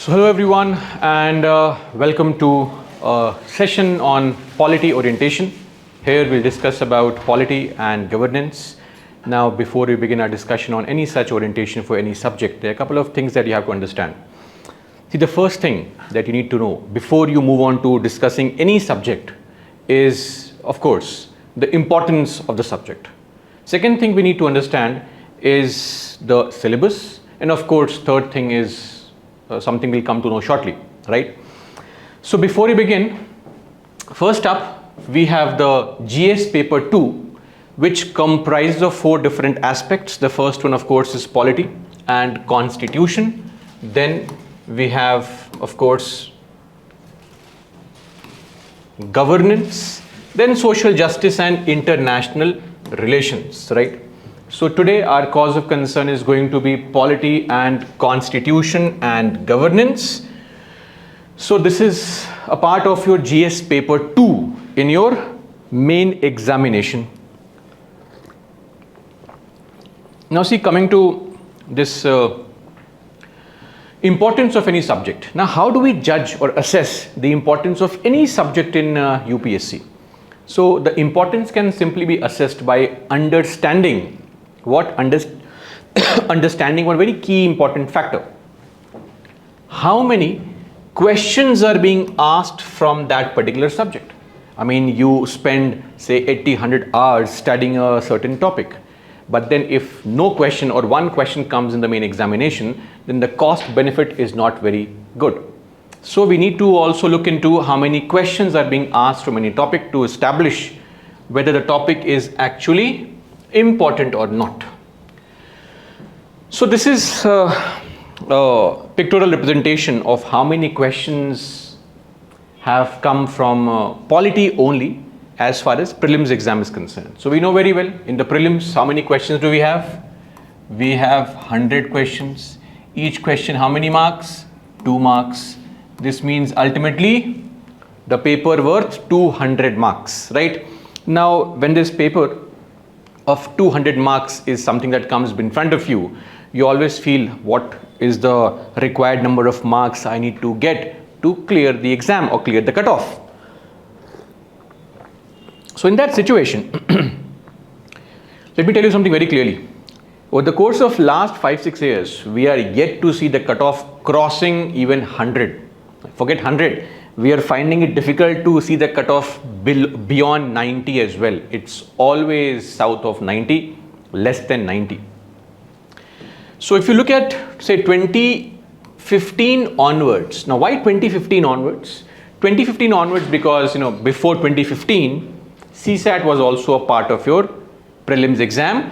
So hello everyone, and welcome to a session on polity orientation. Here we'll discuss about polity and governance. Now before we begin our discussion on any such orientation for any subject, there are a couple of things that you have to understand. See, the first thing that you need to know before you move on to discussing any subject is, of course, the importance of the subject. Second thing we need to understand is the syllabus, and of course third thing is something we'll come to know shortly, right? So before we begin, first up we have the GS paper 2, which comprises of 4 different aspects. The first one, of course, is polity and constitution. Then we have, of course, governance, then social justice and international relations, right? So today our cause of concern is going to be polity and constitution and governance. So this is a part of your GS paper 2 in your main examination. Now see, coming to this importance of any subject. Now how do we judge or assess the importance of any subject in UPSC? So the importance can simply be assessed by understanding understanding one very key important factor. How many questions are being asked from that particular subject? I mean, you spend say 80-100 hours studying a certain topic, but then if no question or one question comes in the main examination, then the cost benefit is not very good. So we need to also look into how many questions are being asked from any topic to establish whether the topic is actually important or not. So this is a pictorial representation of how many questions have come from polity only as far as prelims exam is concerned. So we know very well in the prelims how many questions do we have? We have 100 questions. Each question how many marks? 2 marks. This means ultimately the paper worth 200 marks, right? Now when this paper of 200 marks is something that comes in front of you, you always feel what is the required number of marks I need to get to clear the exam or clear the cutoff. So in that situation, let me tell you something very clearly. Over the course of last 5-6 years, we are yet to see the cutoff crossing even 100. Forget 100. We are finding it difficult to see the cutoff beyond 90 as well. It's always south of 90, less than 90. So if you look at say 2015 onwards, now why 2015 onwards? 2015 onwards because before 2015, CSAT was also a part of your prelims exam,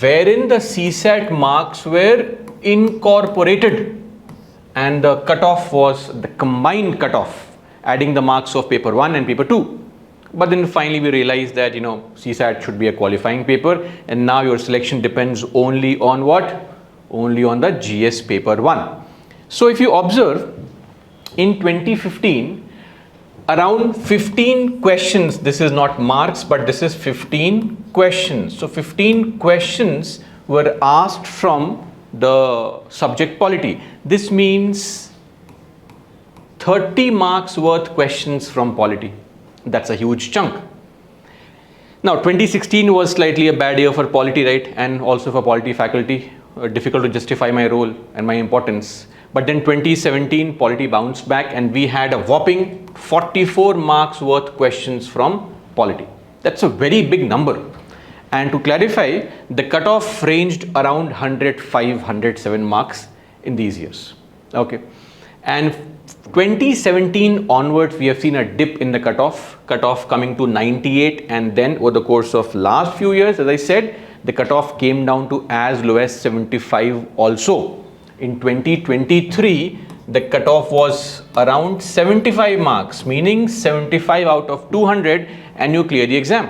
wherein the CSAT marks were incorporated and the cutoff was the combined cutoff, adding the marks of paper 1 and paper 2. But then finally we realized that CSAT should be a qualifying paper, and now your selection depends only on what? Only on the GS paper 1. So if you observe in 2015, around 15 questions, this is not marks but this is 15 questions. So 15 questions were asked from the subject polity. This means 30 marks worth questions from polity. That's a huge chunk. Now 2016 was slightly a bad year for polity, right? And also for polity faculty, difficult to justify my role and my importance. But then 2017 polity bounced back and we had a whopping 44 marks worth questions from polity. That's a very big number. And to clarify, the cutoff ranged around 105-107 marks in these years. Okay. And 2017 onwards, we have seen a dip in the cutoff coming to 98, and then over the course of last few years, as I said, the cutoff came down to as low as 75 also. In 2023, the cutoff was around 75 marks, meaning 75 out of 200, and you clear the exam.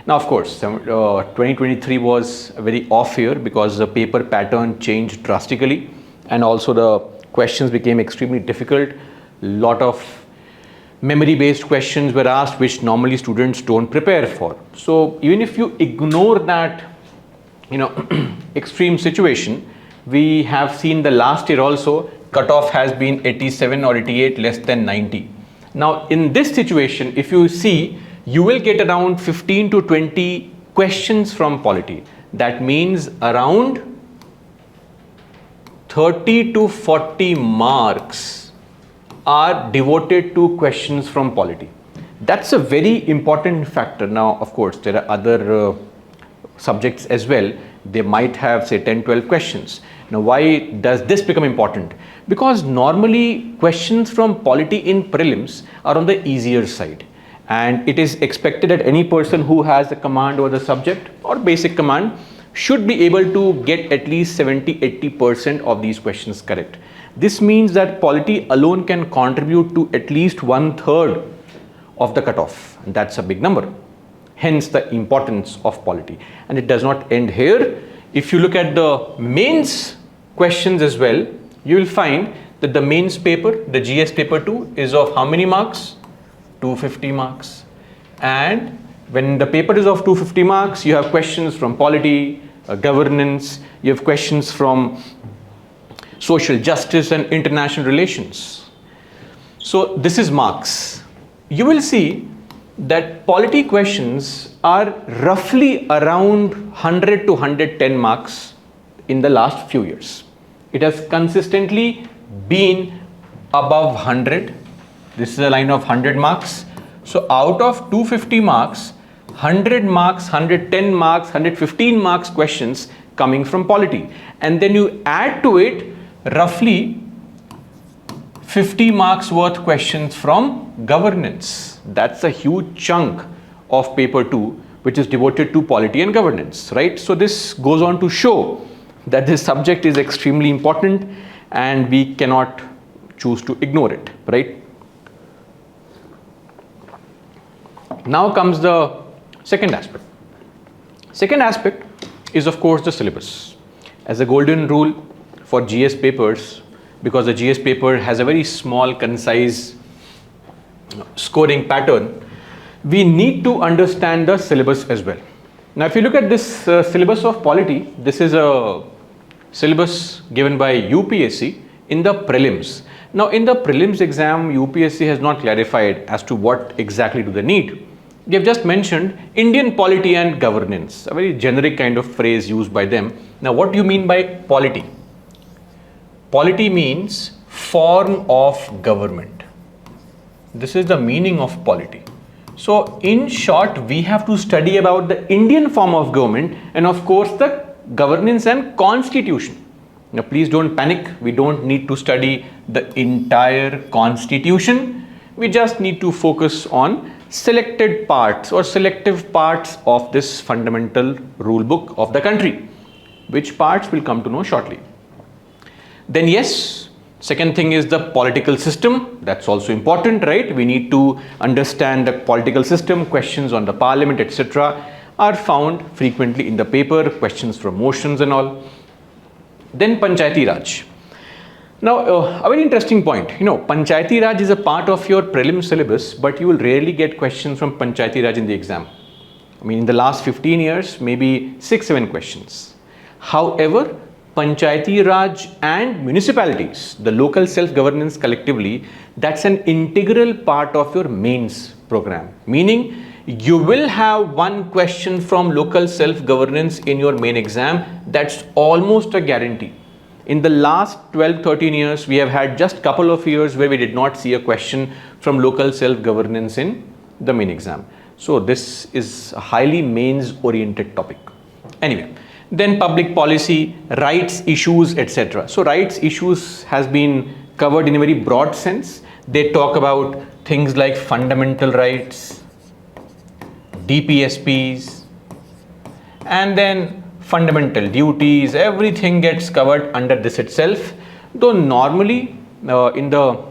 Now, of course, 2023 was a very off year because the paper pattern changed drastically and also the questions became extremely difficult. Lot of memory-based questions were asked which normally students don't prepare for. So even if you ignore that, extreme situation, we have seen the last year also cutoff has been 87 or 88, less than 90. Now in this situation, if you see, you will get around 15 to 20 questions from polity. That means around 30 to 40 marks are devoted to questions from polity. That's a very important factor. Now, of course, there are other subjects as well. They might have, say, 10, 12 questions. Now, why does this become important? Because normally questions from polity in prelims are on the easier side. And it is expected that any person who has a command over the subject or basic command should be able to get at least 70-80% of these questions correct. This means that polity alone can contribute to at least 1/3 of the cutoff. And that's a big number. Hence the importance of polity. And it does not end here. If you look at the mains questions as well, you will find that the mains paper, the GS paper 2, is of how many marks? 250 marks. And when the paper is of 250 marks, you have questions from polity, governance, you have questions from social justice and international relations. So this is marks. You will see that polity questions are roughly around 100 to 110 marks in the last few years. It has consistently been above 100. This is a line of 100 marks. So out of 250 marks, 100 marks, 110 marks, 115 marks questions coming from polity. And then you add to it roughly 50 marks worth questions from governance. That's a huge chunk of paper 2 which is devoted to polity and governance, right? So this goes on to show that this subject is extremely important and we cannot choose to ignore it, right? Now comes the second aspect. Second aspect is of course the syllabus. As a golden rule for GS papers, because the GS paper has a very small, concise scoring pattern, we need to understand the syllabus as well. Now if you look at this syllabus of polity, this is a syllabus given by UPSC in the prelims. Now in the prelims exam, UPSC has not clarified as to what exactly do they need. They have just mentioned Indian polity and governance, a very generic kind of phrase used by them. Now what do you mean by polity? Polity means form of government. This is the meaning of polity. So in short, we have to study about the Indian form of government and of course the governance and constitution. Now please don't panic. We don't need to study the entire constitution. We just need to focus on selected parts or selective parts of this fundamental rule book of the country. Which parts we'll come to know shortly. Then yes, second thing is the political system. That's also important, right? We need to understand the political system. Questions on the parliament, etc. are found frequently in the paper. Questions from motions and all. Then Panchayati Raj. Now, a very interesting point. Panchayati Raj is a part of your prelim syllabus, but you will rarely get questions from Panchayati Raj in the exam. I mean, in the last 15 years, maybe 6-7 questions. However, Panchayati Raj and municipalities, the local self-governance collectively, that's an integral part of your mains program. Meaning, you will have one question from local self-governance in your main exam. That's almost a guarantee. In the last 12-13 years, we have had just a couple of years where we did not see a question from local self-governance in the main exam. So this is a highly mains-oriented topic. Anyway, then public policy, rights issues, etc. So rights issues has been covered in a very broad sense. They talk about things like fundamental rights, DPSPs, and then fundamental duties. Everything gets covered under this itself. Though normally in the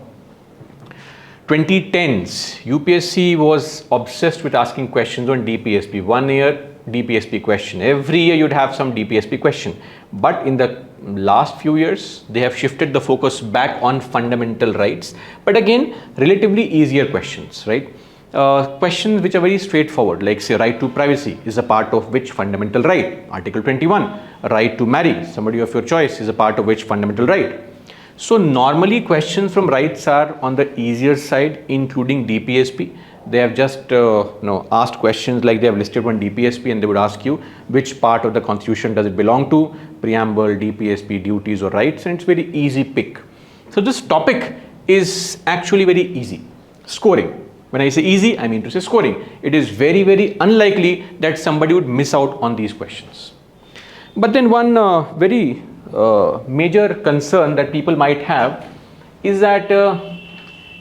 2010s, UPSC was obsessed with asking questions on DPSP. 1 year DPSP question. Every year you'd have some DPSP question. But in the last few years, they have shifted the focus back on fundamental rights. But again, relatively easier questions, right? Questions which are very straightforward, like say right to privacy is a part of which fundamental right? Article 21. Right to marry somebody of your choice is a part of which fundamental right? So normally questions from rights are on the easier side, including DPSP. They have just asked questions like they have listed one DPSP, and they would ask you which part of the constitution does it belong to, preamble, DPSP, duties or rights, and it's very easy pick. So this topic is actually very easy. Scoring. When I say easy, I mean to say scoring. It is very, very unlikely that somebody would miss out on these questions. But then one very major concern that people might have is that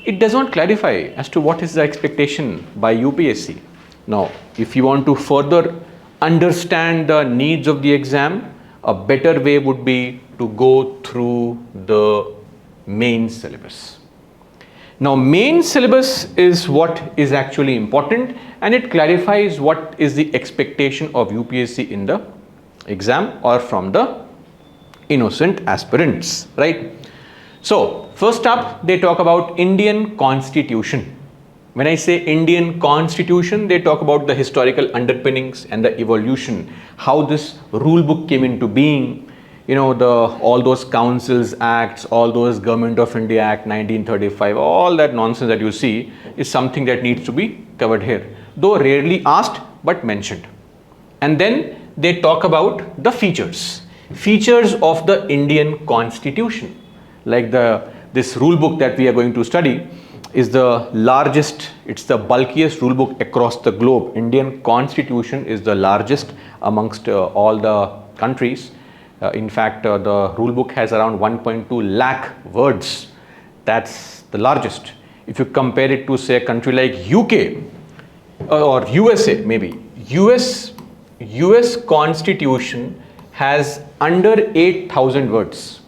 it does not clarify as to what is the expectation by UPSC. Now, if you want to further understand the needs of the exam, a better way would be to go through the main syllabus. Now, main syllabus is what is actually important, and it clarifies what is the expectation of UPSC in the exam or from the innocent aspirants, right? So, first up, they talk about Indian Constitution. When I say Indian Constitution, they talk about the historical underpinnings and the evolution, how this rule book came into being, all those councils acts, all those Government of India Act 1935, all that nonsense that you see is something that needs to be covered here, though rarely asked but mentioned. And then they talk about the features of the Indian Constitution. Like this rule book that we are going to study is the largest, it's the bulkiest rule book across the globe. Indian Constitution is the largest amongst all the countries. In fact, the rule book has around 1.2 lakh words. That's the largest. If you compare it to, say, a country like UK or USA, maybe US Constitution has under 8,000 words.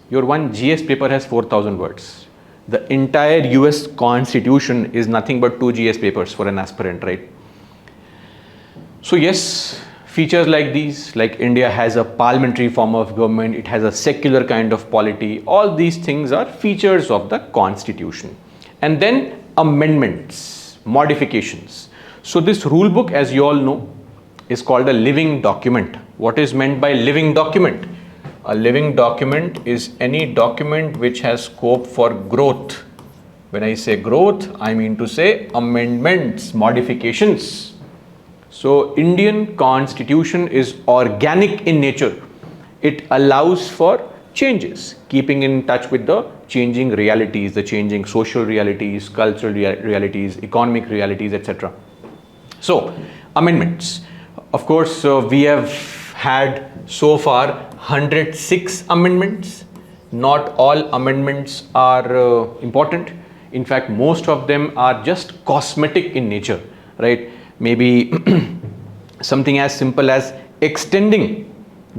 Your one GS paper has 4,000 words. The entire US Constitution is nothing but 2 GS papers for an aspirant, right? So yes, features like these, like India has a parliamentary form of government, it has a secular kind of polity, all these things are features of the Constitution. And then amendments, modifications. So this rule book, as you all know, is called a living document. What is meant by living document? A living document is any document which has scope for growth. When I say growth, I mean to say amendments, modifications. So Indian Constitution is organic in nature. It allows for changes, keeping in touch with the changing realities, the changing social realities, cultural realities, economic realities, etc. So amendments. Of course, we have had so far 106 amendments. Not all amendments are important. In fact, most of them are just cosmetic in nature, right? Maybe something as simple as extending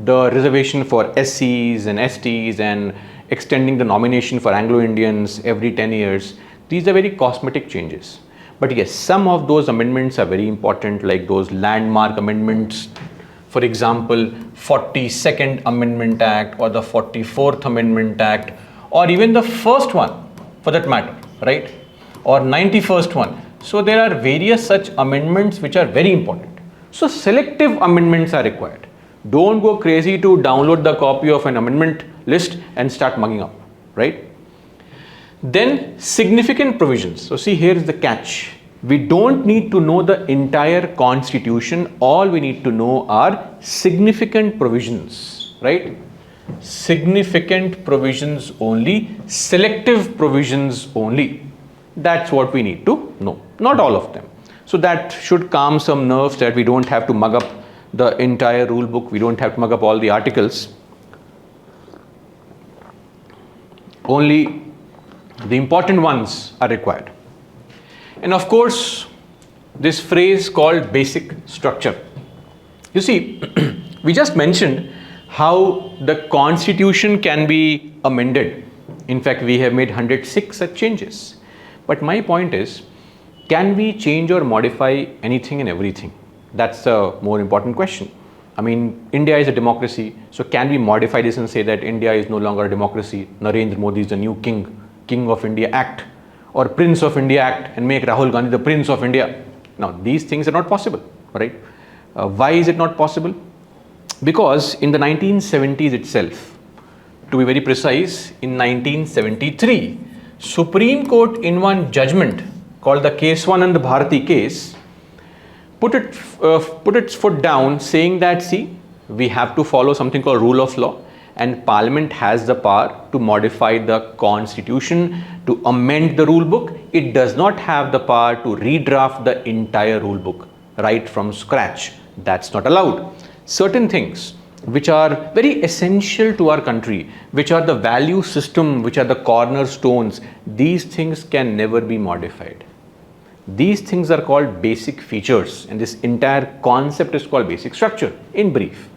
the reservation for SCs and STs and extending the nomination for Anglo-Indians every 10 years. These are very cosmetic changes. But yes, some of those amendments are very important, like those landmark amendments. For example, 42nd Amendment Act or the 44th Amendment Act, or even the first one for that matter, right? Or 91st one. So there are various such amendments which are very important. So selective amendments are required. Don't go crazy to download the copy of an amendment list and start mugging up, right? Then significant provisions. So see, here is the catch. We don't need to know the entire constitution. All we need to know are significant provisions, right? Significant provisions only, selective provisions only. That's what we need to know, not all of them. So that should calm some nerves that we don't have to mug up the entire rule book. We don't have to mug up all the articles. Only the important ones are required. And of course, this phrase called basic structure. You see, we just mentioned how the constitution can be amended. In fact, we have made 106 such changes. But my point is, can we change or modify anything and everything? That's a more important question. I mean, India is a democracy, so can we modify this and say that India is no longer a democracy, Narendra Modi is the new King of India Act, or Prince of India Act, and make Rahul Gandhi the Prince of India? Now, these things are not possible, right? Why is it not possible? Because in the 1970s itself, To be very precise, in 1973, Supreme Court in one judgment called the Keswanand Bharati case put its foot down, saying that, see, we have to follow something called rule of law, and Parliament has the power to modify the constitution, to amend the rule book. It does not have the power to redraft the entire rule book right from scratch. That's not allowed. Certain things which are very essential to our country, which are the value system, which are the cornerstones, these things can never be modified. These things are called basic features, and this entire concept is called basic structure in brief.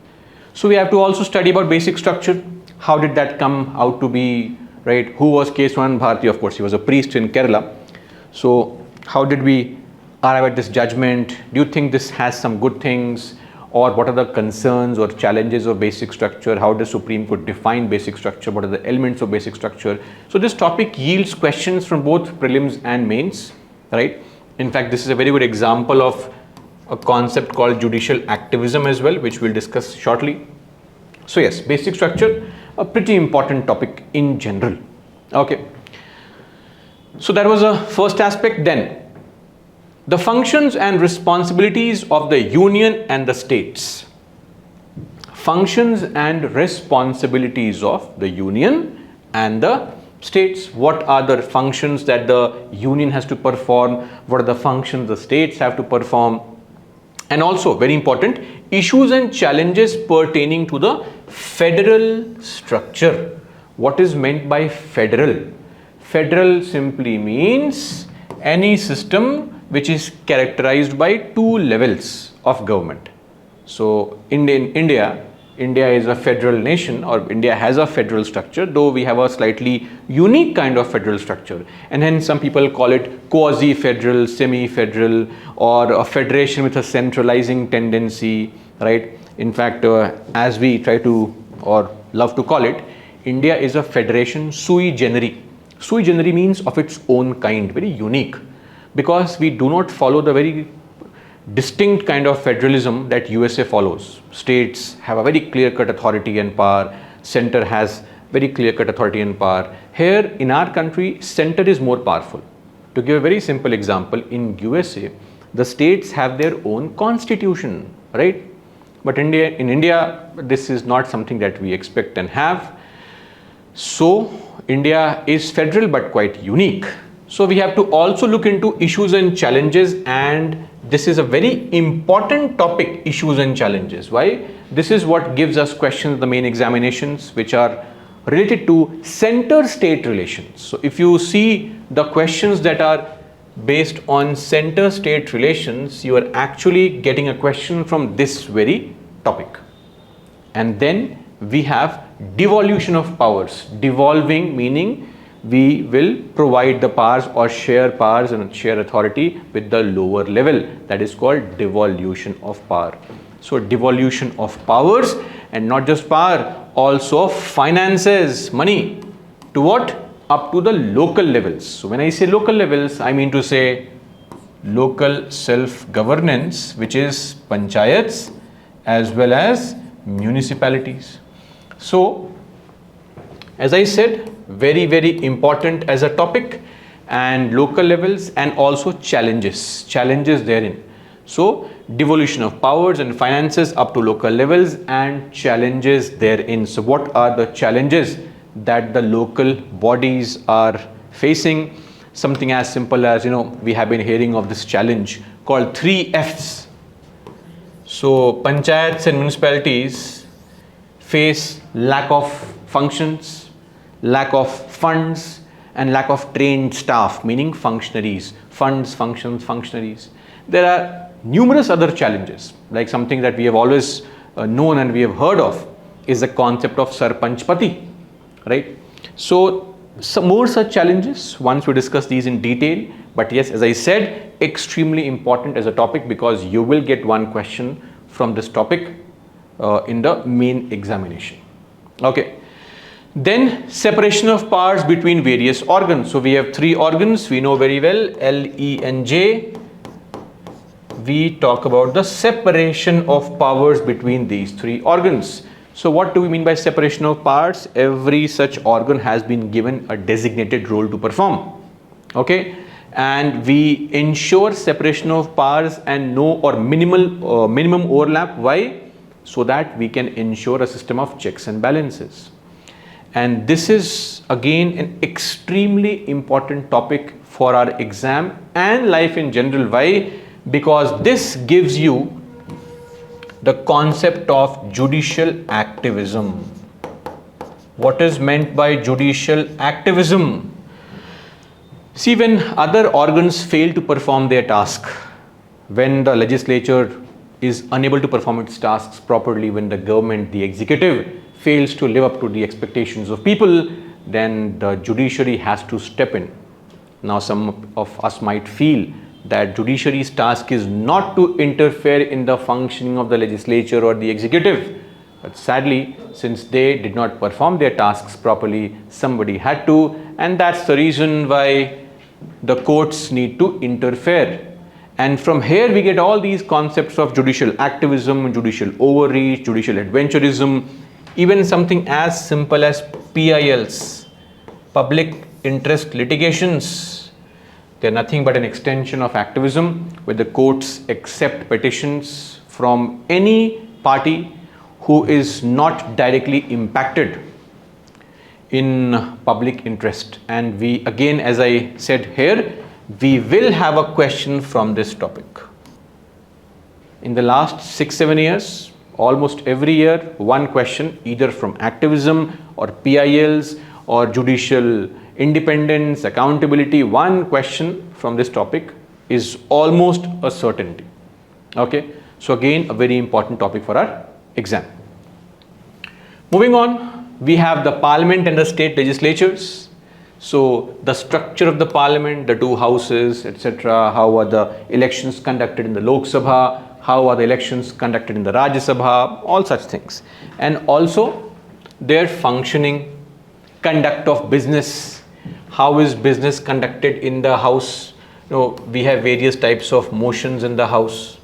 So we have to also study about basic structure. How did that come out to be, right? Who was Keswanand Bharati? Of course, he was a priest in Kerala. So how did we arrive at this judgment? Do you think this has some good things? Or what are the concerns or challenges of basic structure? How does Supreme Court define basic structure? What are the elements of basic structure? So this topic yields questions from both prelims and mains, right? In fact, this is a very good example of a concept called judicial activism as well, which we'll discuss shortly. So yes, basic structure, a pretty important topic in general. Okay. So that was a first aspect. Then the functions and responsibilities of the union and the states. Functions and responsibilities of the union and the states. What are the functions that the union has to perform? What are the functions the states have to perform? And also, very important, issues and challenges pertaining to the federal structure. What is meant by federal? Federal simply means any system which is characterized by two levels of government. So in India is a federal nation, or India has a federal structure, though we have a slightly unique kind of federal structure, and hence some people call it quasi-federal, semi-federal, or a federation with a centralizing tendency, right? In fact, as we try to or love to call it, India is a federation sui generis. Sui generis means of its own kind, very unique, because we do not follow the very distinct kind of federalism that USA follows. States have a very clear-cut authority and power. Center has very clear-cut authority and power. Here in our country, center is more powerful. To give a very simple example, in USA, the states have their own constitution, right? But in India, this is not something that we expect and have. So India is federal but quite unique. So we have to also look into issues and challenges, and this is a very important topic, issues and challenges. Why? This is what gives us questions in the main examinations which are related to center-state relations. So if you see the questions that are based on center-state relations, you are actually getting a question from this very topic. And then we have devolution of powers. Devolving meaning we will provide the powers or share powers and share authority with the lower level. That is called devolution of power. So devolution of powers, and not just power, also finances, money, to what? Up to the local levels. So when I say local levels, I mean to say local self-governance, which is panchayats as well as municipalities. So as I said, very, very important as a topic, and local levels and also challenges therein. So devolution of powers and finances up to local levels and challenges therein. So what are the challenges that the local bodies are facing? Something as simple as, we have been hearing of this challenge called 3 Fs. So panchayats and municipalities face lack of functions, lack of funds, and lack of trained staff, meaning functionaries. Funds, functions, functionaries. There are numerous other challenges, like something that we have always known and we have heard of is the concept of Sarpanchpati, right? So some more such challenges once we discuss these in detail. But yes, as I said, extremely important as a topic, because you will get one question from this topic in the main examination. Okay. Then separation of powers between various organs. So we have 3 organs we know very well, L, E and J. We talk about the separation of powers between these 3 organs. So what do we mean by separation of powers? Every such organ has been given a designated role to perform. Okay, and we ensure separation of powers and no or minimum overlap. Why? So that we can ensure a system of checks and balances. And this is again an extremely important topic for our exam and life in general. Why? Because this gives you the concept of judicial activism. What is meant by judicial activism? See, when other organs fail to perform their task, when the legislature is unable to perform its tasks properly, when the government, the executive, fails to live up to the expectations of people, then the judiciary has to step in. Now, some of us might feel that judiciary's task is not to interfere in the functioning of the legislature or the executive. But sadly, since they did not perform their tasks properly, somebody had to, and that's the reason why the courts need to interfere. And from here we get all these concepts of judicial activism, judicial overreach, judicial adventurism, even something as simple as PILs, public interest litigations. They're nothing but an extension of activism, where the courts accept petitions from any party who is not directly impacted in public interest. And we, again, as I said here, we will have a question from this topic. In the last 6-7 years, almost every year, one question, either from activism or PILs or judicial independence, accountability, one question from this topic is almost a certainty. Okay, so again, a very important topic for our exam. Moving on, we have the parliament and the state legislatures. So the structure of the parliament, the two houses, etc. How are the elections conducted in the Lok Sabha? How are the elections conducted in the Rajya Sabha? All such things. And also their functioning, conduct of business. How is business conducted in the house? You know, we have various types of motions in the house.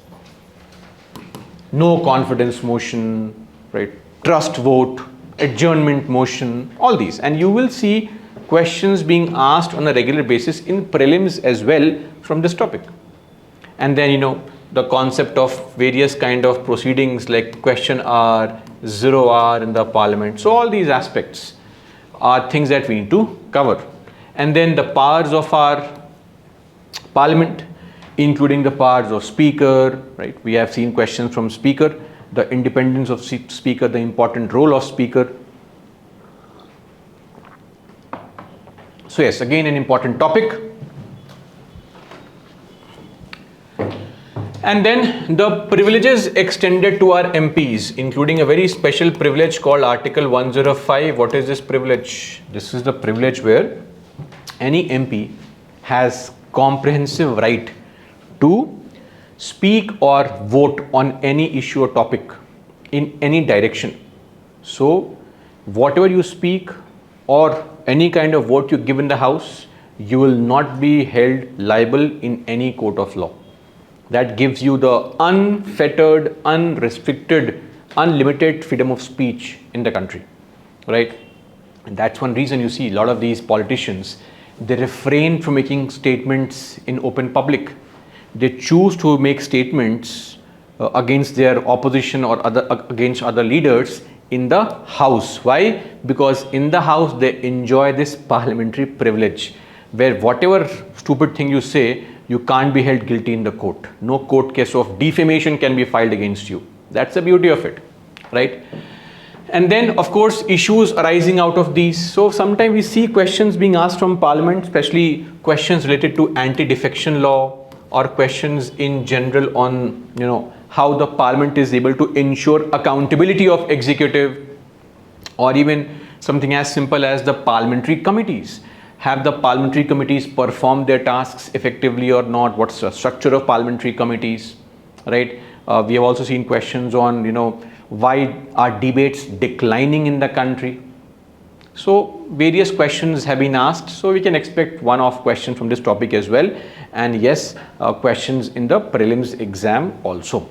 No confidence motion, right? Trust vote, adjournment motion, all these. And you will see questions being asked on a regular basis in prelims as well from this topic. And then, you know, the concept of various kind of proceedings like question hour, 0 hour in the parliament. So all these aspects are things that we need to cover. And then the powers of our parliament, including the powers of speaker, right? We have seen questions from speaker, the independence of speaker, the important role of speaker. So yes, again an important topic. And then the privileges extended to our MPs, including a very special privilege called Article 105. What is this privilege? This is the privilege where any MP has comprehensive right to speak or vote on any issue or topic in any direction. So whatever you speak or any kind of vote you give in the house, you will not be held liable in any court of law. That gives you the unfettered, unrestricted, unlimited freedom of speech in the country, right? And that's one reason you see a lot of these politicians, they refrain from making statements in open public. They choose to make statements against their opposition or against other leaders in the house. Why? Because in the house they enjoy this parliamentary privilege where whatever stupid thing you say, you can't be held guilty in the court. No court case of defamation can be filed against you. That's the beauty of it, right? And then of course issues arising out of these. So sometimes we see questions being asked from parliament, especially questions related to anti-defection law or questions in general on, you know, how the parliament is able to ensure accountability of executive, or even something as simple as the parliamentary committees. Have the parliamentary committees performed their tasks effectively or not? What's the structure of parliamentary committees, right? We have also seen questions on, you know, why are debates declining in the country? So various questions have been asked. So we can expect one-off question from this topic as well. And yes, questions in the prelims exam also.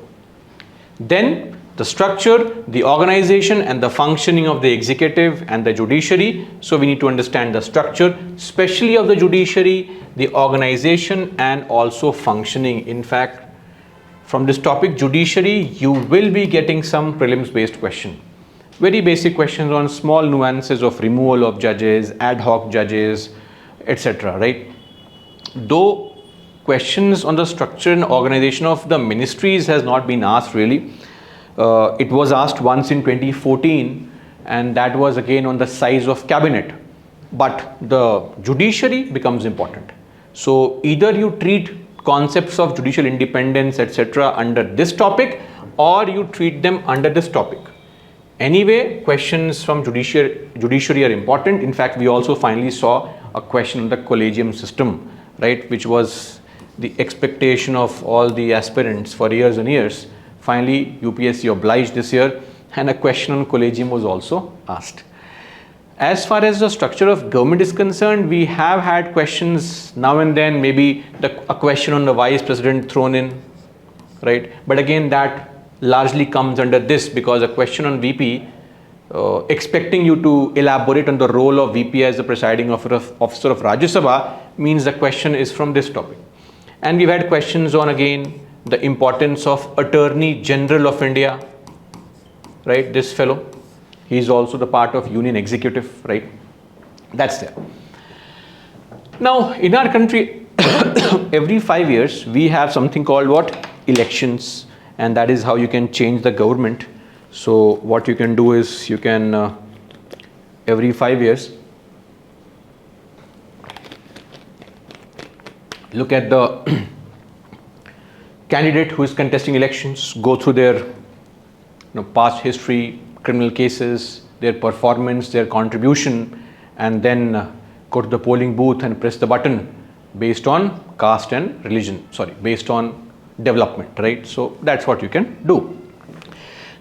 Then the structure, the organization and the functioning of the executive and the judiciary. So we need to understand the structure, especially of the judiciary, the organization and also functioning. In fact, from this topic judiciary, you will be getting some prelims based question. Very basic questions on small nuances of removal of judges, ad hoc judges, etc. Right? Though questions on the structure and organization of the ministries has not been asked really. It was asked once in 2014 and that was again on the size of cabinet. But the judiciary becomes important. So either you treat concepts of judicial independence etc. under this topic or you treat them under this topic. Anyway, questions from judiciary are important. In fact, we also finally saw a question on the collegium system, right, which was the expectation of all the aspirants for years and years. Finally, UPSC obliged this year and a question on collegium was also asked. As far as the structure of government is concerned, we have had questions now and then, maybe a question on the vice president thrown in, right? But again, that largely comes under this because a question on VP expecting you to elaborate on the role of VP as the presiding officer of Rajya Sabha means the question is from this topic. And we've had questions on again the importance of Attorney General of India, right? This fellow, he is also the part of Union Executive, right? That's there. Now, in our country, every 5 years, we have something called what? Elections, and that is how you can change the government. So what you can do is you can, every 5 years, look at the candidate who is contesting elections, go through their past history, criminal cases, their performance, their contribution, and then go to the polling booth and press the button based on caste and religion, based on development, right? So that's what you can do.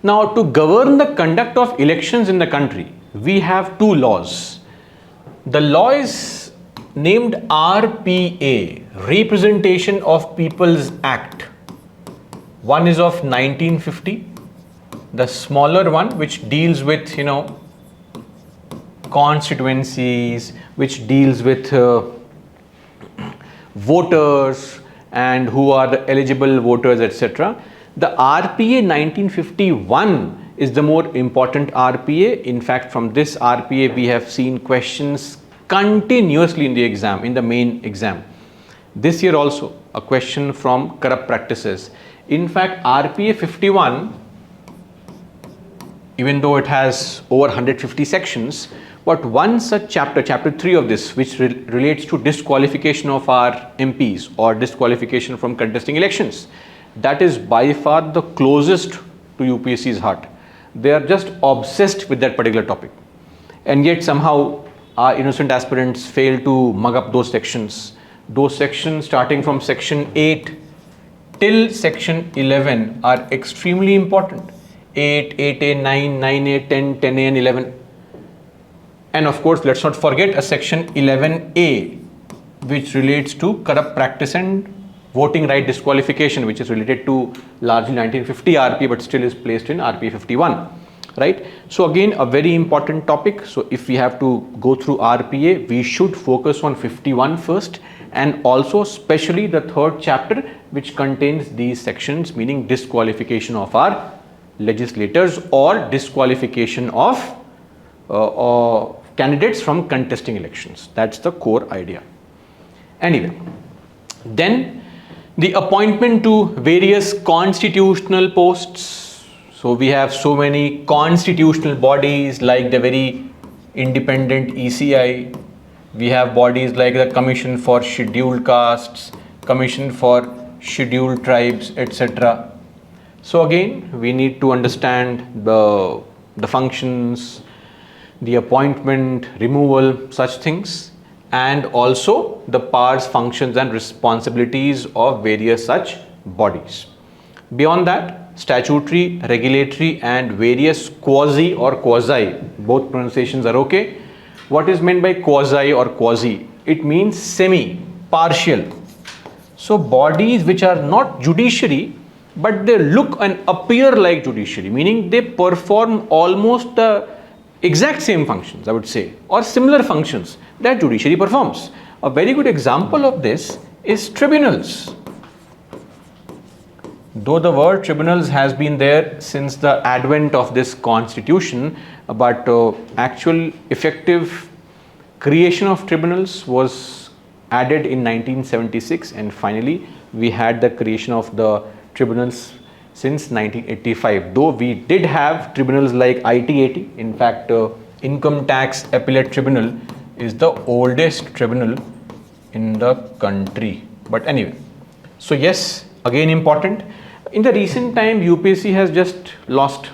Now, to govern the conduct of elections in the country, we have two laws. The law is named RPA, Representation of People's Act. One is of 1950, the smaller one which deals with constituencies, which deals with voters and who are the eligible voters, etc. The RPA 1951 is the more important RPA. In fact, from this RPA we have seen questions continuously in the exam, in the main exam. This year also a question from corrupt practices. In fact, RPA 51, even though it has over 150 sections, but one such chapter, chapter 3 of this, which relates to disqualification of our MPs or disqualification from contesting elections, that is by far the closest to UPSC's heart. They are just obsessed with that particular topic. And yet somehow our innocent aspirants fail to mug up those sections. Those sections starting from section 8 till section 11 are extremely important. 8, 8A, 9, 9A, 10, 10A and 11. And of course, let's not forget a section 11A, which relates to corrupt practice and voting right disqualification, which is related to largely 1950 RP, but still is placed in RP 51, right? So again, a very important topic. So if we have to go through RPA, we should focus on 51 first, and also especially the third chapter, which contains these sections, meaning disqualification of our legislators or disqualification of candidates from contesting elections. That's the core idea. Anyway, then the appointment to various constitutional posts. So we have so many constitutional bodies like the very independent ECI. We have bodies like the Commission for Scheduled Castes, Commission for Scheduled Tribes, etc. So again, we need to understand the functions, the appointment, removal, such things, and also the powers, functions and responsibilities of various such bodies. Beyond that, statutory, regulatory and various quasi or quasi, both pronunciations are okay. What is meant by quasi or quasi? It means semi, partial. So bodies which are not judiciary but they look and appear like judiciary, meaning they perform almost the exact same functions, I would say, or similar functions that judiciary performs. A very good example of this is tribunals. Though the word tribunals has been there since the advent of this constitution, but actual effective creation of tribunals was added in 1976, and finally we had the creation of the tribunals since 1985. Though we did have tribunals like ITAT, in fact Income Tax Appellate Tribunal is the oldest tribunal in the country. But anyway, so yes, again important. In the recent time, UPSC has just lost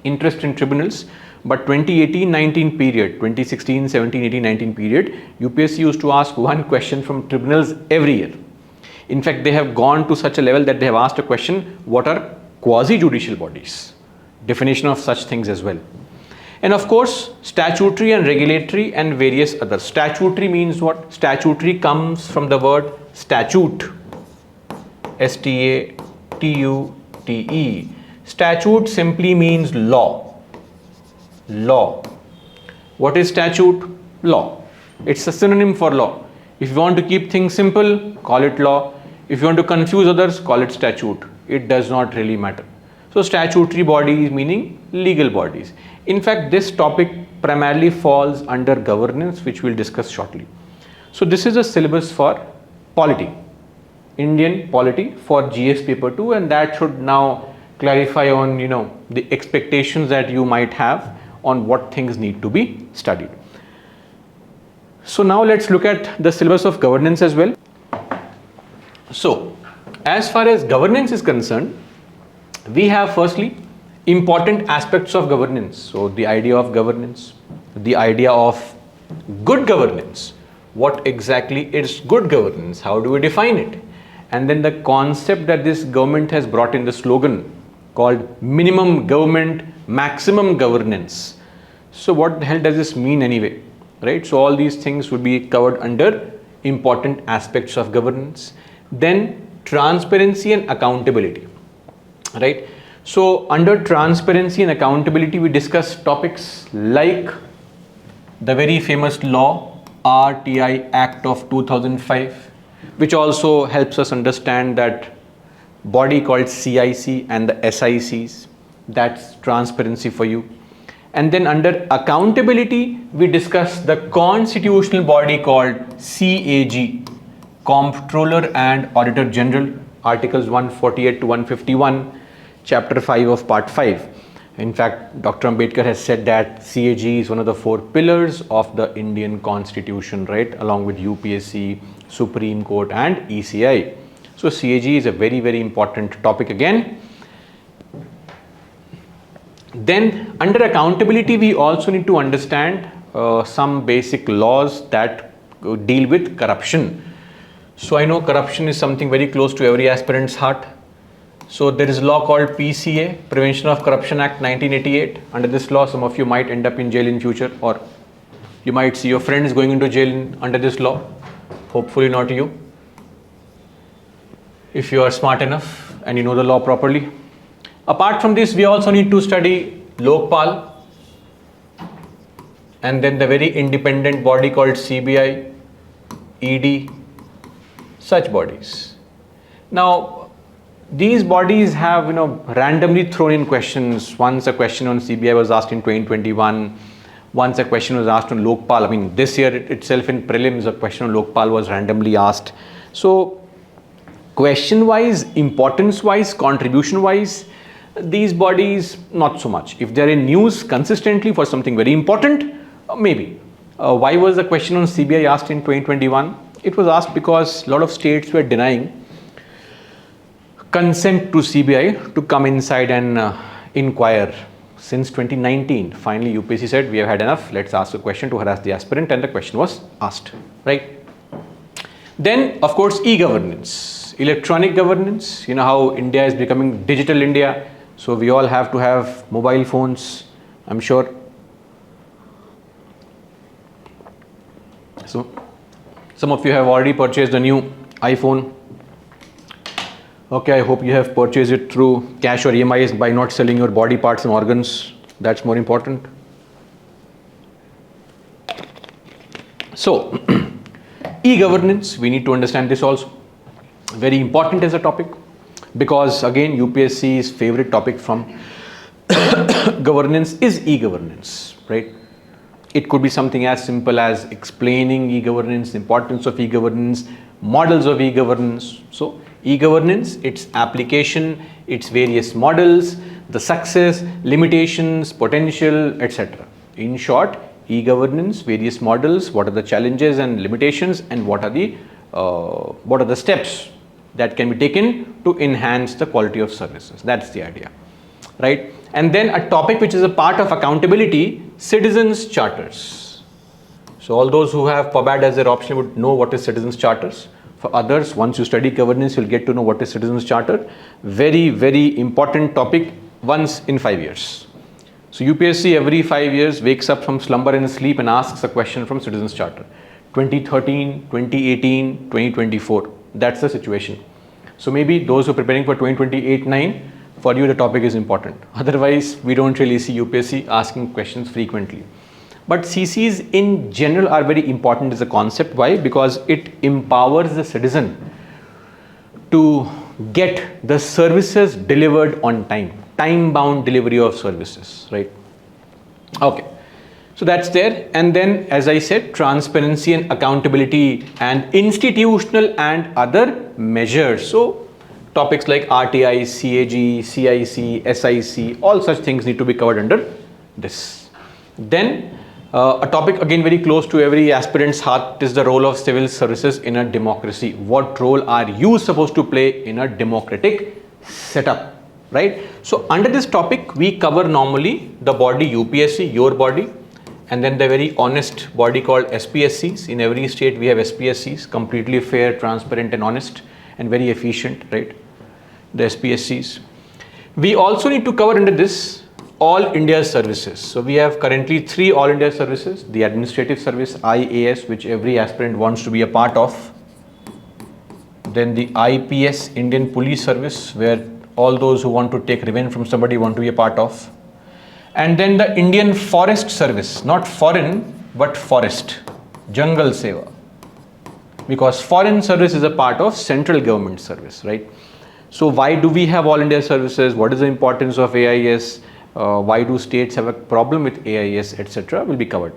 interest in tribunals, but 2018-19 period, 2016, 17, 18, 19 period, UPSC used to ask one question from tribunals every year. In fact, they have gone to such a level that they have asked a question, what are quasi-judicial bodies? Definition of such things as well. And of course, statutory and regulatory and various others. Statutory means what? Statutory comes from the word statute. STATUTE. Statute simply means law. Law. What is statute? Law. It's a synonym for law. If you want to keep things simple, call it law. If you want to confuse others, call it statute. It does not really matter. So statutory bodies meaning legal bodies. In fact, this topic primarily falls under governance, which we'll discuss shortly. So this is a syllabus for polity, Indian polity for GS paper 2, and that should now clarify on the expectations that you might have on what things need to be studied. So now let's look at the syllabus of governance as well. So as far as governance is concerned, we have firstly important aspects of governance. So the idea of governance, the idea of good governance, what exactly is good governance, how do we define it, and then the concept that this government has brought in, the slogan called minimum government, maximum governance. So what the hell does this mean anyway, right? So all these things would be covered under important aspects of governance. Then transparency and accountability, right? So under transparency and accountability, we discuss topics like the very famous law RTI Act of 2005, which also helps us understand that body called CIC and the SICs, that's transparency for you. And then under accountability, we discuss the constitutional body called CAG, Comptroller and Auditor General, Articles 148 to 151, Chapter 5 of Part 5. In fact, Dr. Ambedkar has said that CAG is one of the 4 pillars of the Indian Constitution, right, along with UPSC, Supreme Court and ECI. So CAG is a very, very important topic again. Then under accountability, we also need to understand some basic laws that deal with corruption. So I know corruption is something very close to every aspirant's heart. So there is a law called PCA, Prevention of Corruption Act 1988. Under this law, some of you might end up in jail in future, or you might see your friends going into jail under this law. Hopefully not you, if you are smart enough and you know the law properly. Apart from this, we also need to study Lokpal, and then the very independent body called CBI, ED, such bodies. Now, these bodies have randomly thrown in questions. Once a question on CBI was asked in 2021. Once a question was asked on Lokpal. I mean, this year itself in prelims, a question on Lokpal was randomly asked. So question-wise, importance-wise, contribution-wise, these bodies, not so much. If they're in news consistently for something very important, maybe. Why was the question on CBI asked in 2021? It was asked because a lot of states were denying consent to CBI to come inside and inquire. Since 2019, finally UPSC said, we have had enough, let's ask a question to harass the aspirant, and the question was asked, right? Then, of course, e-governance, electronic governance. You know how India is becoming digital India, so we all have to have mobile phones, I'm sure. So some of you have already purchased a new iPhone. Okay, I hope you have purchased it through cash or EMIs by not selling your body parts and organs. That's more important. So, e-governance, we need to understand this also. Very important as a topic, because again, UPSC's favorite topic from governance is e-governance, right? It could be something as simple as explaining e-governance, importance of e-governance, models of e-governance. So e-governance, its application, its various models, the success, limitations, potential, etc. In short, e-governance, various models, what are the challenges and limitations, and what are the steps that can be taken to enhance the quality of services. That's the idea, right? And then a topic which is a part of accountability, citizens charters. So all those who have PUBAD as their option would know what is citizens charters. For others, once you study governance, you'll get to know what is citizens charter. Very, very important topic once in 5 years. So UPSC every 5 years wakes up from slumber and sleep and asks a question from citizens charter. 2013, 2018, 2024. That's the situation. So maybe those who are preparing for 2028-9, for you the topic is important. Otherwise, we don't really see UPSC asking questions frequently. But CCs in general are very important as a concept. Why? Because it empowers the citizen to get the services delivered on time. Time-bound delivery of services, right? Okay. So that's there. And then, as I said, transparency and accountability and institutional and other measures. So topics like RTI, CAG, CIC, SIC, all such things need to be covered under this. Then a topic again very close to every aspirant's heart is the role of civil services in a democracy. What role are you supposed to play in a democratic setup, right? So under this topic, we cover normally the body UPSC, your body, and then the very honest body called SPSCs. In every state we have SPSCs, completely fair, transparent and honest and very efficient, right? The SPSCs. We also need to cover under this all India services. So we have currently 3 all India services: the administrative service IAS, which every aspirant wants to be a part of, then the IPS, Indian Police Service, where all those who want to take revenge from somebody want to be a part of, and then the Indian Forest Service, not foreign but forest, Jungle Seva, because foreign service is a part of central government service, right? So why do we have all India services? What is the importance of AIS? Why do states have a problem with AIS, etc. will be covered.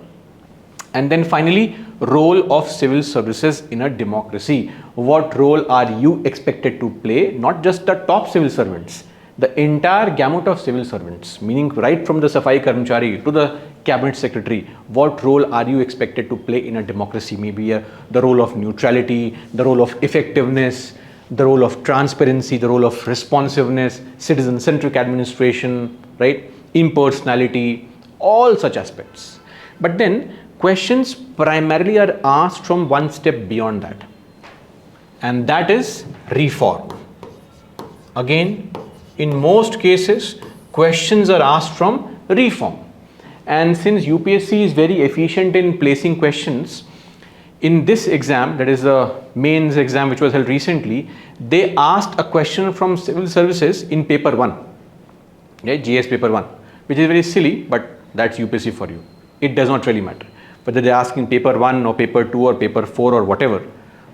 And then finally, role of civil services in a democracy. What role are you expected to play? Not just the top civil servants, the entire gamut of civil servants, meaning right from the Safai Karmachari to the cabinet secretary. What role are you expected to play in a democracy? Maybe the role of neutrality, the role of effectiveness, the role of transparency, the role of responsiveness, citizen-centric administration, right? Impersonality, all such aspects. But then questions primarily are asked from one step beyond that, and that is reform. Again, in most cases, questions are asked from reform. And since UPSC is very efficient in placing questions, in this exam, that is the mains exam which was held recently, they asked a question from civil services in paper 1, right? GS paper 1, which is very silly, but that's UPSC for you. It does not really matter whether they ask in paper 1 or paper 2 or paper 4 or whatever.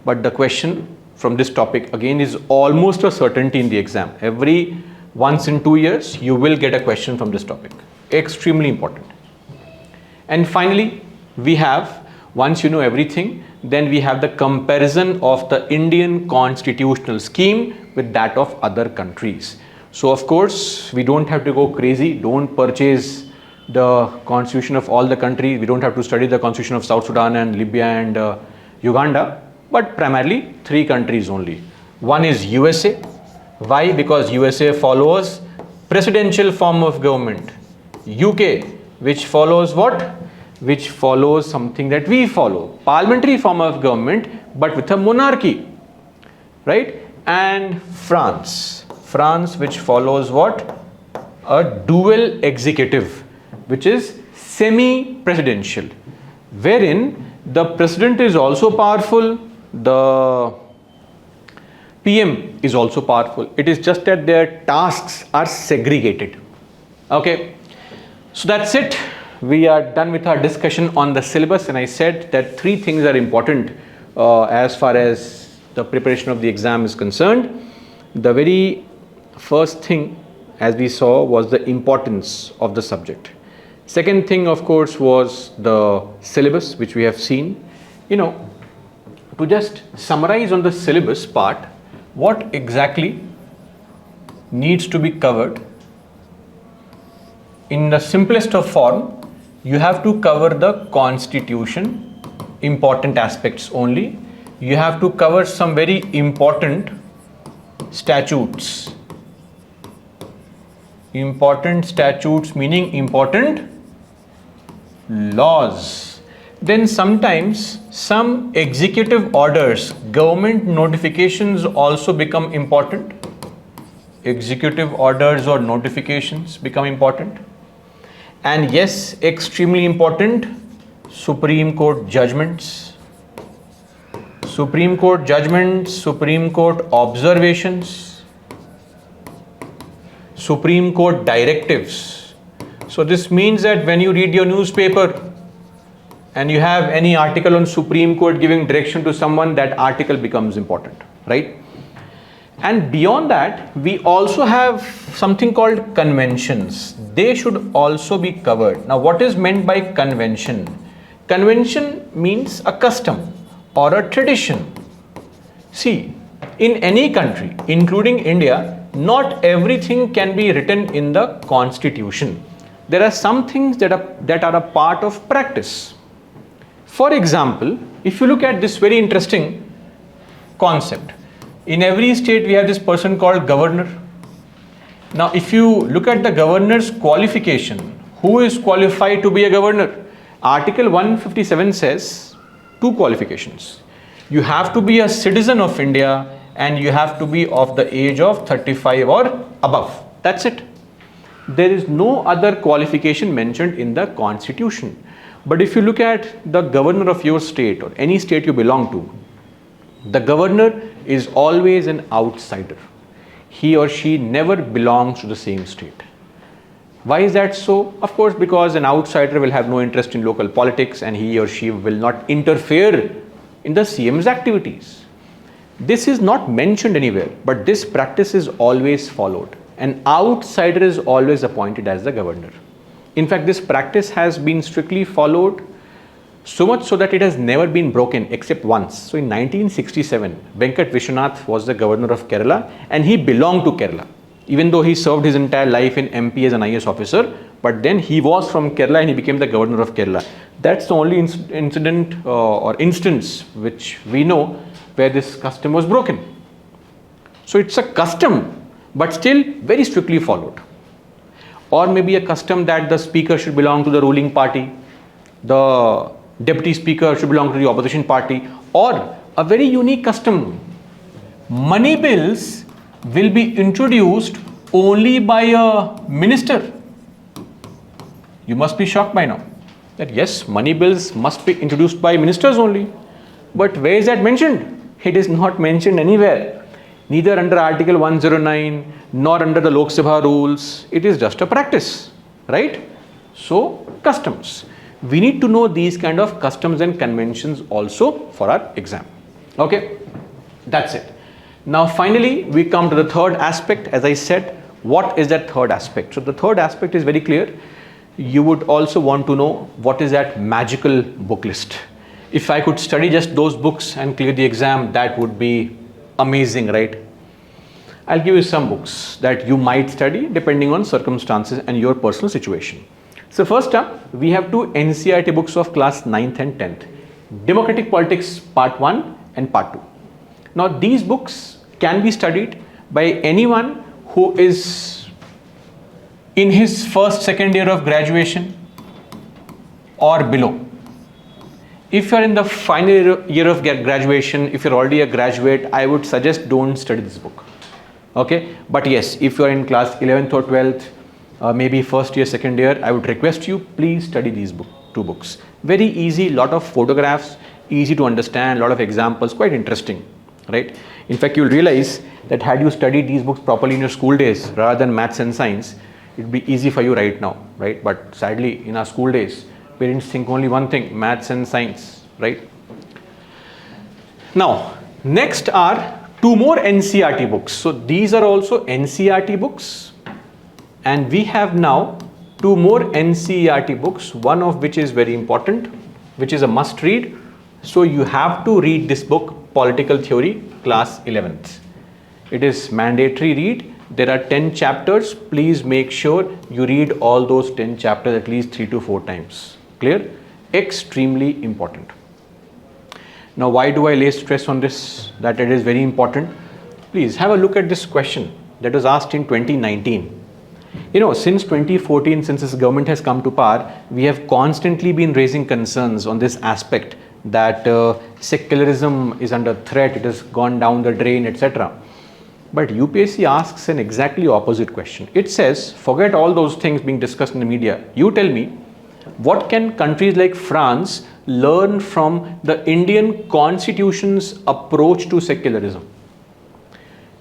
But the question from this topic again is almost a certainty in the exam. Every once in 2 years, you will get a question from this topic. Extremely important. And finally, we have, once you know everything, then we have the comparison of the Indian constitutional scheme with that of other countries. So of course, we don't have to go crazy. Don't purchase the constitution of all the countries. We don't have to study the constitution of South Sudan and Libya and Uganda, but primarily 3 countries only. One is USA. Why? Because USA follows presidential form of government. UK, which follows what? Which follows something that we follow, parliamentary form of government, but with a monarchy, right? And France, which follows what? A dual executive, which is semi-presidential, wherein the president is also powerful, the PM is also powerful. It is just that their tasks are segregated. Okay, so that's it. We are done with our discussion on the syllabus, and I said that 3 things are important as far as the preparation of the exam is concerned. The very first thing, as we saw, was the importance of the subject. Second thing, of course, was the syllabus, which we have seen. To just summarize on the syllabus part, what exactly needs to be covered in the simplest of form. You have to cover the constitution, important aspects only. You have to cover some very important statutes. Important statutes meaning important laws. Then sometimes some executive orders, government notifications also become important. Executive orders or notifications become important. And yes, extremely important, Supreme Court judgments. Supreme Court judgments, Supreme Court observations, Supreme Court directives. So this means that when you read your newspaper and you have any article on Supreme Court giving direction to someone, that article becomes important, right? And beyond that, we also have something called conventions. They should also be covered. Now, what is meant by convention? Convention means a custom or a tradition. See, in any country, including India, not everything can be written in the constitution. There are some things that are a part of practice. For example, if you look at this very interesting concept, in every state we have this person called governor. Now, if you look at the governor's qualification, who is qualified to be a governor? Article 157 says 2 qualifications. You have to be a citizen of India and you have to be of the age of 35 or above. That's it. There is no other qualification mentioned in the constitution. But if you look at the governor of your state or any state you belong to, the governor is always an outsider. He or she never belongs to the same state. Why is that so? Of course, because an outsider will have no interest in local politics and he or she will not interfere in the CM's activities. This is not mentioned anywhere, but this practice is always followed. An outsider is always appointed as the governor. In fact, this practice has been strictly followed, so much so that it has never been broken except once. So in 1967, Venkat Vishwanath was the governor of Kerala and he belonged to Kerala. Even though he served his entire life in MP as an IAS officer, but then he was from Kerala and he became the governor of Kerala. That's the only incident or instance which we know where this custom was broken. So it's a custom, but still very strictly followed. Or maybe a custom that the speaker should belong to the ruling party, the deputy speaker should belong to the opposition party, or a very unique custom. Money bills will be introduced only by a minister. You must be shocked by now that yes, money bills must be introduced by ministers only. But where is that mentioned? It is not mentioned anywhere. Neither under Article 109 nor under the Lok Sabha rules. It is just a practice, right? So, customs. We need to know these kind of customs and conventions also for our exam. Okay, that's it. Now finally, we come to the third aspect. As I said, what is that third aspect? So the third aspect is very clear. You would also want to know what is that magical book list. If I could study just those books and clear the exam, that would be amazing, right? I'll give you some books that you might study depending on circumstances and your personal situation. So first up, we have 2 NCERT books of class 9th and 10th. Democratic Politics Part 1 and Part 2. Now these books can be studied by anyone who is in his first, second year of graduation or below. If you are in the final year of graduation, if you're already a graduate, I would suggest don't study this book. Okay, but yes, if you are in class 11th or 12th, maybe first year, second year, I would request you, please study these 2 books. Very easy, lot of photographs, easy to understand, lot of examples, quite interesting. right? In fact, you'll realize that had you studied these books properly in your school days rather than maths and science, it'd be easy for you right now, right? But sadly, in our school days, parents think only one thing, maths and science, right? Now, next are two more NCERT books. So these are also NCERT books, and we have now two more NCERT books, one of which is very important, which is a must read. So you have to read this book, Political Theory, class 11th. It is mandatory read. There are 10 chapters. Please make sure you read all those 10 chapters at least 3 to 4 times. Clear? Extremely important. Now, why do I lay stress on this? That it is very important. Please have a look at this question that was asked in 2019. You know, since 2014, since this government has come to power, we have constantly been raising concerns on this aspect that secularism is under threat, it has gone down the drain, etc. But UPSC asks an exactly opposite question. It says, forget all those things being discussed in the media. You tell me, what can countries like France learn from the Indian Constitution's approach to secularism?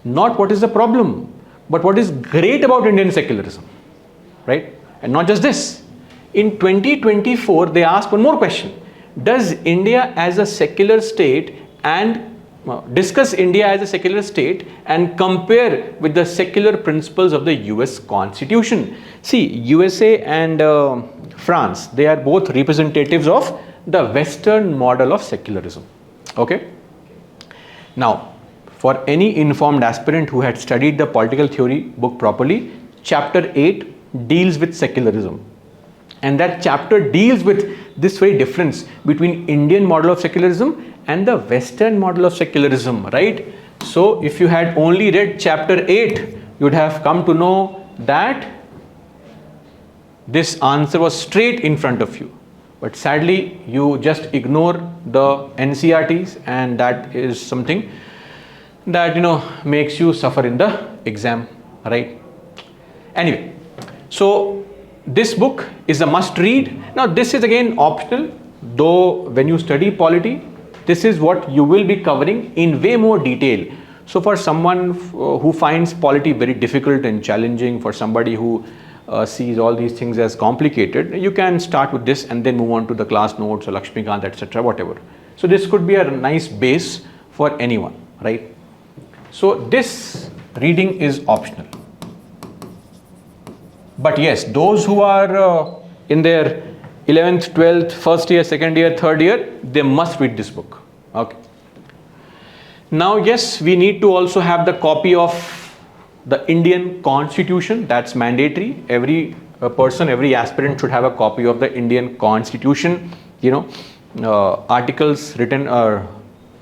Not what is the problem, but what is great about Indian secularism, right? And not just this. In 2024, they asked one more question. Does India as a secular state and discuss India as a secular state and compare with the secular principles of the US Constitution? See, USA and France, they are both representatives of the Western model of secularism. Okay? Now, for any informed aspirant who had studied the political theory book properly, chapter 8 deals with secularism. And that chapter deals with this very difference between Indian model of secularism and the Western model of secularism, right? So if you had only read chapter 8, you would have come to know that this answer was straight in front of you. But sadly, you just ignore the NCERTs, and that is something that, you know, makes you suffer in the exam, right? Anyway, so this book is a must read. Now this is again optional, though when you study polity, this is what you will be covering in way more detail. So for someone who finds polity very difficult and challenging, for somebody who sees all these things as complicated, you can start with this and then move on to the class notes or Lakshmikant, etc., whatever. So this could be a nice base for anyone, right? So this reading is optional. But yes, those who are in their 11th, 12th, first year, second year, third year, they must read this book. Okay. Now, yes, we need to also have the copy of the Indian Constitution. That's mandatory. Every person, every aspirant should have a copy of the Indian Constitution. You know, articles written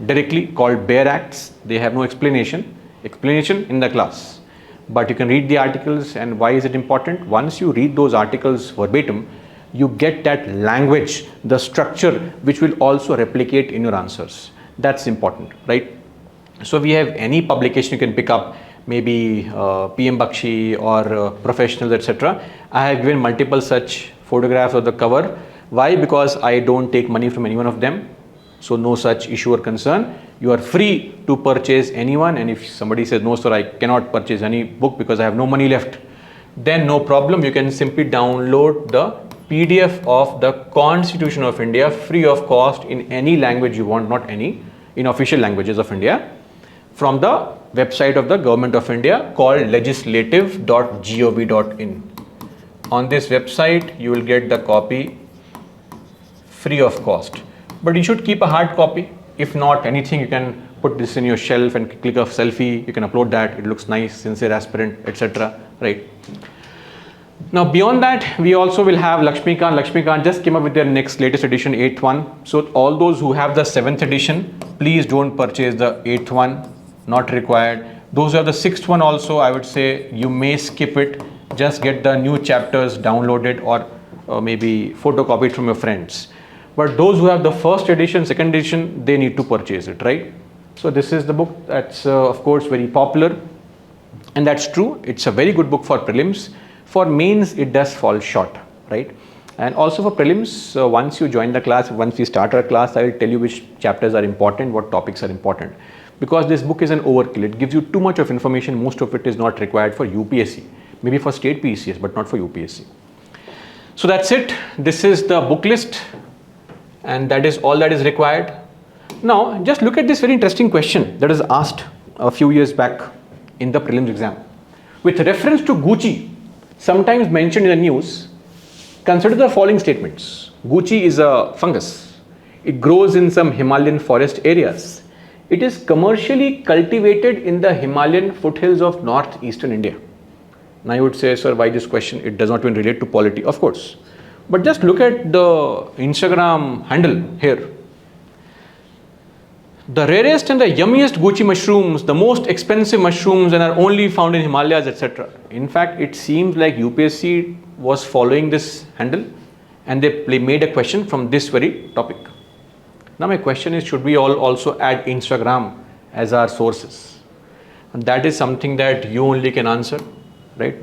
directly called bare acts. They have no explanation in the class. But you can read the articles. And why is it important? Once you read those articles verbatim, you get that language, the structure, which will also replicate in your answers. That's important, right? So we have any publication you can pick up, maybe PM Bakshi or Professionals, etc. I have given multiple such photographs of the cover. Why? Because I don't take money from any one of them. So no such issue or concern. You are free to purchase anyone, and if somebody says, no sir, I cannot purchase any book because I have no money left, then no problem. You can simply download the PDF of the Constitution of India free of cost in any language you want, not any, in official languages of India, from the website of the Government of India called legislative.gov.in. On this website, you will get the copy free of cost. But you should keep a hard copy. If not anything, you can put this in your shelf and click a selfie. You can upload that. It looks nice, sincere aspirant, etc. Right? Now, beyond that, we also will have Lakshmikant. Lakshmikant just came up with their latest edition, 8th one. So all those who have the 7th edition, please don't purchase the 8th one. Not required. Those who have the 6th one also, I would say you may skip it. Just get the new chapters downloaded or maybe photocopied from your friends. But those who have the 1st edition, 2nd edition, they need to purchase it, right? So this is the book that's of course very popular, and that's true. It's a very good book for prelims. For mains, it does fall short, right? And also for prelims, once you join the class, once we start our class, I will tell you which chapters are important, what topics are important. because this book is an overkill. It gives you too much of information. Most of it is not required for UPSC, maybe for state PCS, but not for UPSC. So that's it. This is the book list, and that is all that is required. Now just look at this very interesting question that was asked a few years back in the prelims exam. With reference to Gucci, sometimes mentioned in the news, consider the following statements. Gucci is a fungus. It grows in some Himalayan forest areas. It is commercially cultivated in the Himalayan foothills of northeastern India. Now you would say, sir, why this question? It does not even relate to polity. Of course. But just look at the Instagram handle here. The rarest and the yummiest Gucci mushrooms, the most expensive mushrooms, and are only found in Himalayas, etc. In fact, it seems like UPSC was following this handle and they made a question from this very topic. Now my question is, should we all also add Instagram as our sources? And that is something that you only can answer, right?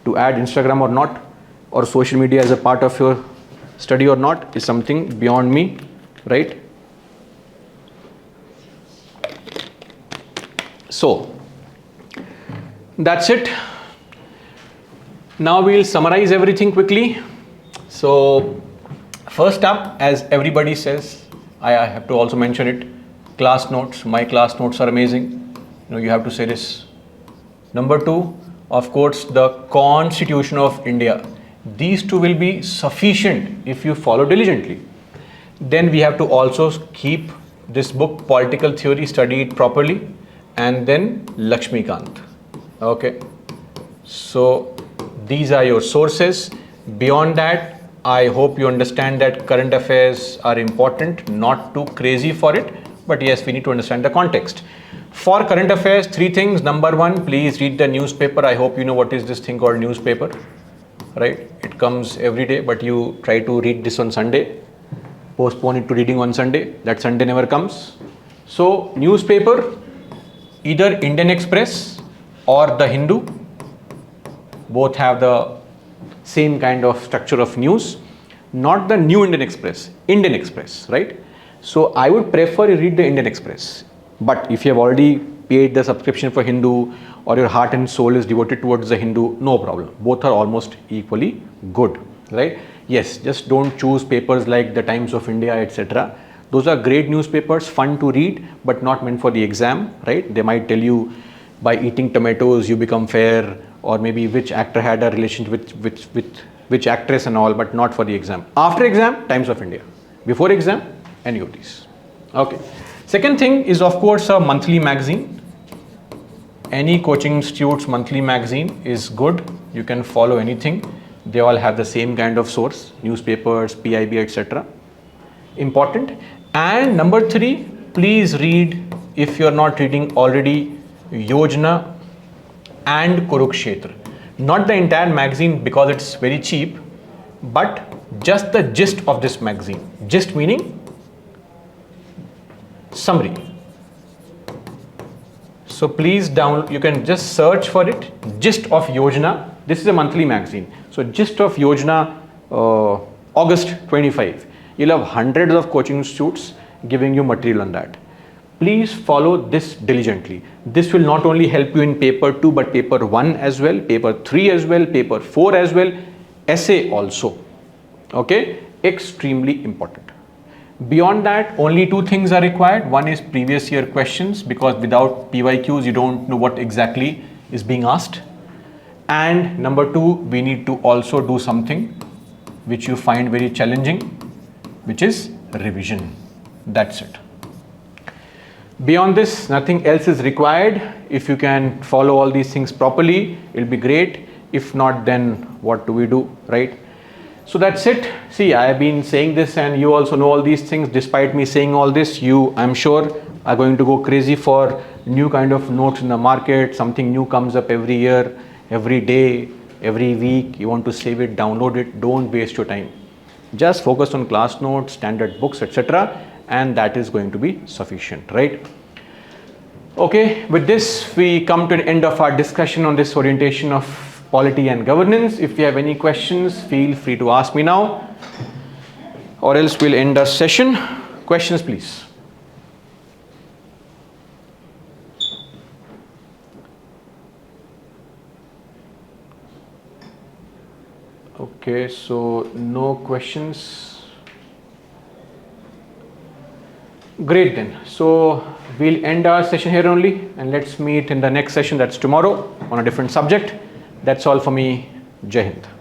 To add Instagram or not, or social media as a part of your study or not, is something beyond me, right? So that's it. Now we'll summarize everything quickly. So first up, as everybody says, I have to also mention it, class notes. My class notes are amazing. You know, you have to say this. Number two, of course, the Constitution of India. These two will be sufficient if you follow diligently. Then we have to also keep this book, Political Theory, study it properly, and then Lakshmikant. Okay. So these are your sources. Beyond that, I hope you understand that current affairs are important, not too crazy for it, but yes, we need to understand the context. For current affairs, three things. Number one, please read the newspaper. I hope you know what is this thing called newspaper, right? It comes every day, but you try to read this on Sunday, postpone it to reading on Sunday. That Sunday never comes. So newspaper, either Indian Express or the Hindu, both have the same kind of structure of news, not the new Indian Express, Indian Express, right? So I would prefer you read the Indian Express. But if you have already paid the subscription for Hindu, or your heart and soul is devoted towards the Hindu, no problem. Both are almost equally good, right? Yes, just don't choose papers like the Times of India, etc. Those are great newspapers, fun to read, but not meant for the exam, right? They might tell you by eating tomatoes you become fair, or maybe which actor had a relationship with which actress and all, but not for the exam. After exam, Times of India. Before exam, any of these. Okay. Second thing is, of course, a monthly magazine. Any coaching institute's monthly magazine is good. You can follow anything. They all have the same kind of source, newspapers, PIB, etc. Important. And number three, please read, if you're not reading already, Yojana and Kurukshetra. Not the entire magazine because it's very cheap, but just the gist of this magazine. Gist meaning summary. So please download, you can just search for it, Gist of Yojana. This is a monthly magazine. So Gist of Yojana, August 25. You'll have hundreds of coaching institutes giving you material on that. Please follow this diligently. This will not only help you in paper 2, but paper 1 as well, paper 3 as well, paper 4 as well, essay also. Okay, extremely important. Beyond that, only two things are required. One is previous year questions, because without PYQs, you don't know what exactly is being asked. And number two, we need to also do something which you find very challenging, which is revision. That's it. Beyond this, nothing else is required. If you can follow all these things properly, it'll be great. If not, then what do we do, right? So that's it. See, I have been saying this and you also know all these things. Despite me saying all this, you, I'm sure, are going to go crazy for new kind of notes in the market. Something new comes up every year, every day, every week. You want to save it, download it. Don't waste your time. Just focus on class notes, standard books, etc. And that is going to be sufficient, right? Okay, with this, we come to an end of our discussion on this orientation of polity and governance. If you have any questions, feel free to ask me now, or else we'll end our session. Questions, please. Okay, so no questions. Great then. So we'll end our session here only, and let's meet in the next session, that's tomorrow, on a different subject. That's all for me. Jai Hind.